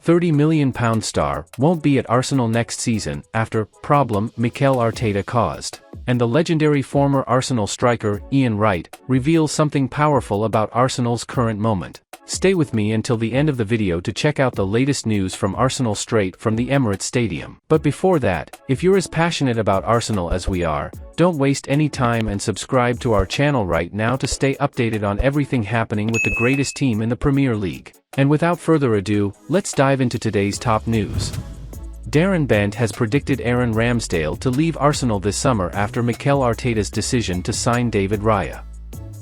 £30 million star won't be at Arsenal next season after problem Mikel Arteta caused. And the legendary former Arsenal striker, Ian Wright, reveals something powerful about Arsenal's current moment. Stay with me until the end of the video to check out the latest news from Arsenal straight from the Emirates Stadium. But before that, if you're as passionate about Arsenal as we are, don't waste any time and subscribe to our channel right now to stay updated on everything happening with the greatest team in the Premier League. And without further ado, let's dive into today's top news. Darren Bent has predicted Aaron Ramsdale to leave Arsenal this summer after Mikel Arteta's decision to sign David Raya.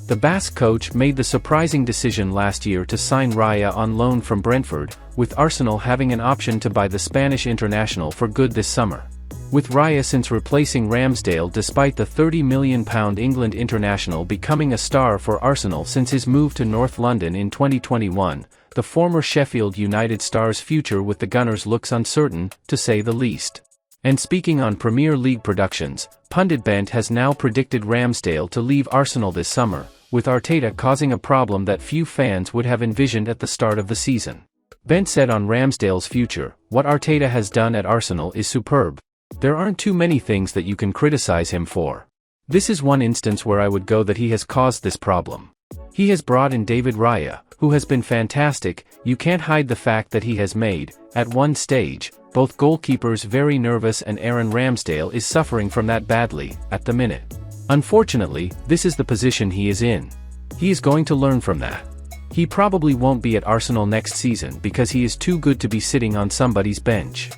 The Basque coach made the surprising decision last year to sign Raya on loan from Brentford, with Arsenal having an option to buy the Spanish international for good this summer. With Raya since replacing Ramsdale despite the £30 million England international becoming a star for Arsenal since his move to North London in 2021, the former Sheffield United star's future with the Gunners looks uncertain, to say the least. And speaking on Premier League productions, pundit Bent has now predicted Ramsdale to leave Arsenal this summer, with Arteta causing a problem that few fans would have envisioned at the start of the season. Bent said on Ramsdale's future, "What Arteta has done at Arsenal is superb. There aren't too many things that you can criticize him for. This is one instance where I would go that he has caused this problem. He has brought in David Raya, who has been fantastic. You can't hide the fact that he has made, at one stage, both goalkeepers very nervous, and Aaron Ramsdale is suffering from that badly, at the minute. Unfortunately, this is the position he is in. He is going to learn from that. He probably won't be at Arsenal next season because he is too good to be sitting on somebody's bench.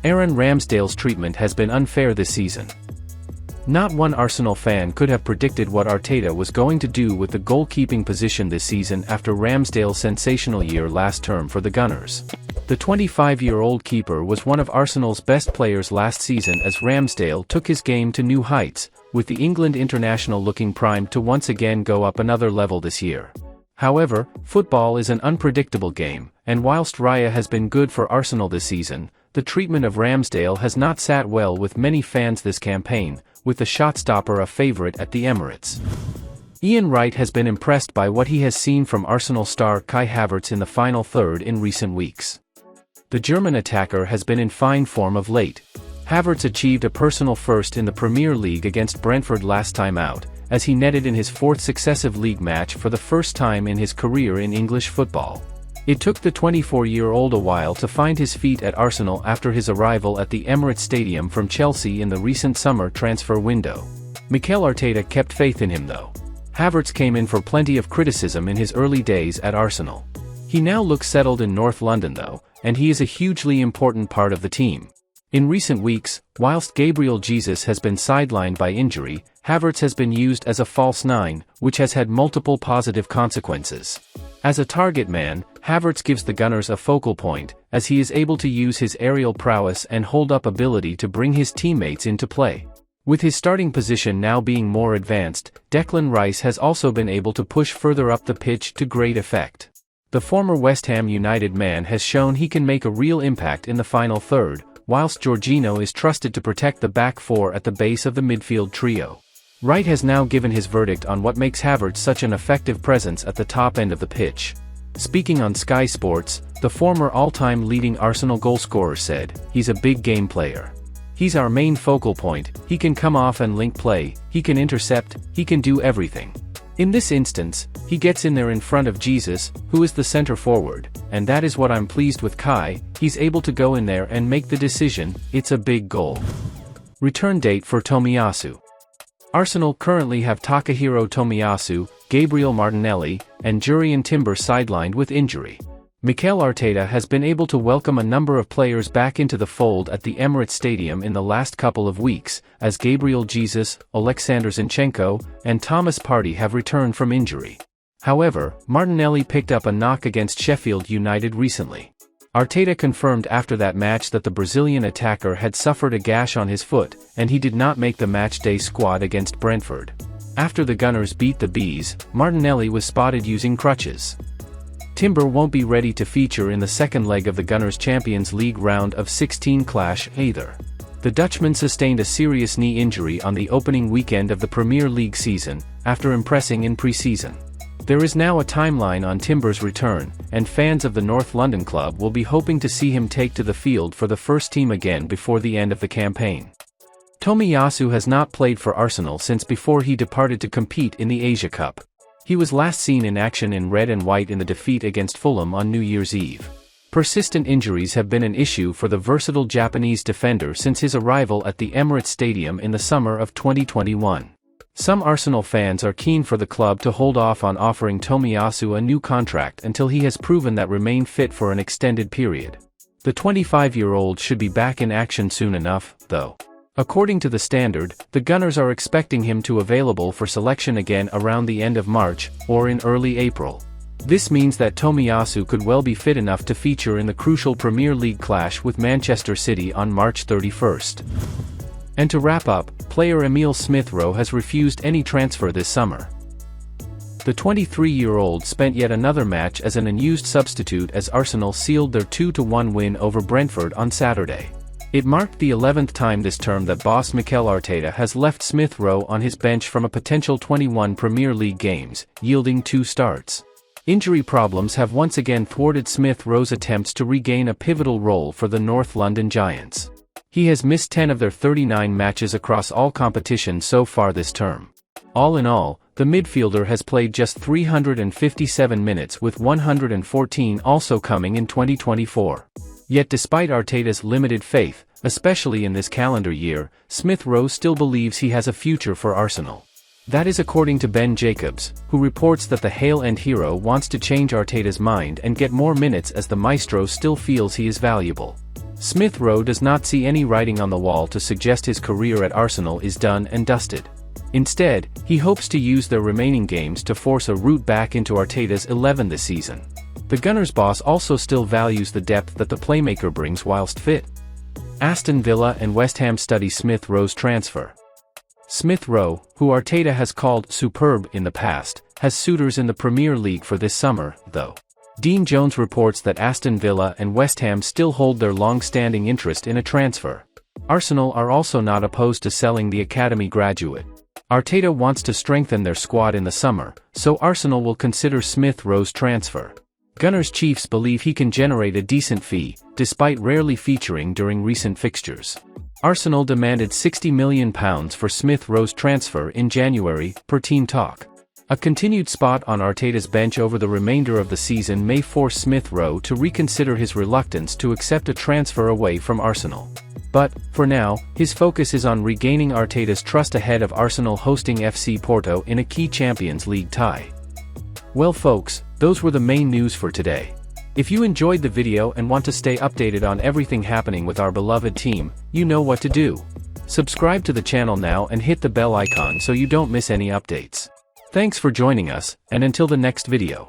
Aaron Ramsdale's treatment has been unfair this season. Not one Arsenal fan could have predicted what Arteta was going to do with the goalkeeping position this season after Ramsdale's sensational year last term for the Gunners. The 25-year-old keeper was one of Arsenal's best players last season as Ramsdale took his game to new heights, with the England international looking primed to once again go up another level this year. However, football is an unpredictable game, and whilst Raya has been good for Arsenal this season, the treatment of Ramsdale has not sat well with many fans this campaign, with the shot-stopper a favourite at the Emirates. Ian Wright has been impressed by what he has seen from Arsenal star Kai Havertz in the final third in recent weeks. The German attacker has been in fine form of late. Havertz achieved a personal first in the Premier League against Brentford last time out, as he netted in his fourth successive league match for the first time in his career in English football. It took the 24-year-old a while to find his feet at Arsenal after his arrival at the Emirates Stadium from Chelsea in the recent summer transfer window. Mikel Arteta kept faith in him though. Havertz came in for plenty of criticism in his early days at Arsenal. He now looks settled in North London though, and he is a hugely important part of the team. In recent weeks, whilst Gabriel Jesus has been sidelined by injury, Havertz has been used as a false nine, which has had multiple positive consequences. As a target man, Havertz gives the Gunners a focal point, as he is able to use his aerial prowess and hold-up ability to bring his teammates into play. With his starting position now being more advanced, Declan Rice has also been able to push further up the pitch to great effect. The former West Ham United man has shown he can make a real impact in the final third, whilst Jorginho is trusted to protect the back four at the base of the midfield trio. Wright has now given his verdict on what makes Havertz such an effective presence at the top end of the pitch. Speaking on Sky Sports, the former all-time leading Arsenal goalscorer said, "He's a big game player. He's our main focal point, he can come off and link play, he can intercept, he can do everything. In this instance, he gets in there in front of Jesus, who is the center forward, and that is what I'm pleased with Kai, he's able to go in there and make the decision, it's a big goal." Return date for Tomiyasu. Arsenal currently have Takahiro Tomiyasu, Gabriel Martinelli, and Jurrien Timber sidelined with injury. Mikel Arteta has been able to welcome a number of players back into the fold at the Emirates Stadium in the last couple of weeks, as Gabriel Jesus, Oleksandr Zinchenko, and Thomas Partey have returned from injury. However, Martinelli picked up a knock against Sheffield United recently. Arteta confirmed after that match that the Brazilian attacker had suffered a gash on his foot, and he did not make the matchday squad against Brentford. After the Gunners beat the Bees, Martinelli was spotted using crutches. Timber won't be ready to feature in the second leg of the Gunners' Champions League round of 16 clash either. The Dutchman sustained a serious knee injury on the opening weekend of the Premier League season, after impressing in pre-season. There is now a timeline on Timber's return, and fans of the North London club will be hoping to see him take to the field for the first team again before the end of the campaign. Tomiyasu has not played for Arsenal since before he departed to compete in the Asia Cup. He was last seen in action in red and white in the defeat against Fulham on New Year's Eve. Persistent injuries have been an issue for the versatile Japanese defender since his arrival at the Emirates Stadium in the summer of 2021. Some Arsenal fans are keen for the club to hold off on offering Tomiyasu a new contract until he has proven that remain fit for an extended period. The 25-year-old should be back in action soon enough, though. According to the Standard, the Gunners are expecting him to available for selection again around the end of March, or in early April. This means that Tomiyasu could well be fit enough to feature in the crucial Premier League clash with Manchester City on March 31st. And to wrap up, player Emile Smith Rowe has refused any transfer this summer. The 23-year-old spent yet another match as an unused substitute as Arsenal sealed their 2-1 win over Brentford on Saturday. It marked the 11th time this term that boss Mikel Arteta has left Smith Rowe on his bench from a potential 21 Premier League games, yielding 2 starts. Injury problems have once again thwarted Smith Rowe's attempts to regain a pivotal role for the North London Giants. He has missed 10 of their 39 matches across all competitions so far this term. All in all, the midfielder has played just 357 minutes with 114 also coming in 2024. Yet despite Arteta's limited faith, especially in this calendar year, Smith Rowe still believes he has a future for Arsenal. That is according to Ben Jacobs, who reports that the Hale-End hero wants to change Arteta's mind and get more minutes as the maestro still feels he is valuable. Smith Rowe does not see any writing on the wall to suggest his career at Arsenal is done and dusted. Instead, he hopes to use their remaining games to force a route back into Arteta's 11 this season. The Gunners' boss also still values the depth that the playmaker brings whilst fit. Aston Villa and West Ham study Smith Rowe's transfer. Smith Rowe, who Arteta has called superb in the past, has suitors in the Premier League for this summer, though. Dean Jones reports that Aston Villa and West Ham still hold their long-standing interest in a transfer. Arsenal are also not opposed to selling the academy graduate. Arteta wants to strengthen their squad in the summer, so Arsenal will consider Smith Rowe's transfer. Gunners Chiefs believe he can generate a decent fee, despite rarely featuring during recent fixtures. Arsenal demanded £60 million for Smith Rowe's transfer in January, per Team Talk. A continued spot on Arteta's bench over the remainder of the season may force Smith Rowe to reconsider his reluctance to accept a transfer away from Arsenal. But, for now, his focus is on regaining Arteta's trust ahead of Arsenal hosting FC Porto in a key Champions League tie. Well folks, those were the main news for today. If you enjoyed the video and want to stay updated on everything happening with our beloved team, you know what to do. Subscribe to the channel now and hit the bell icon so you don't miss any updates. Thanks for joining us, and until the next video.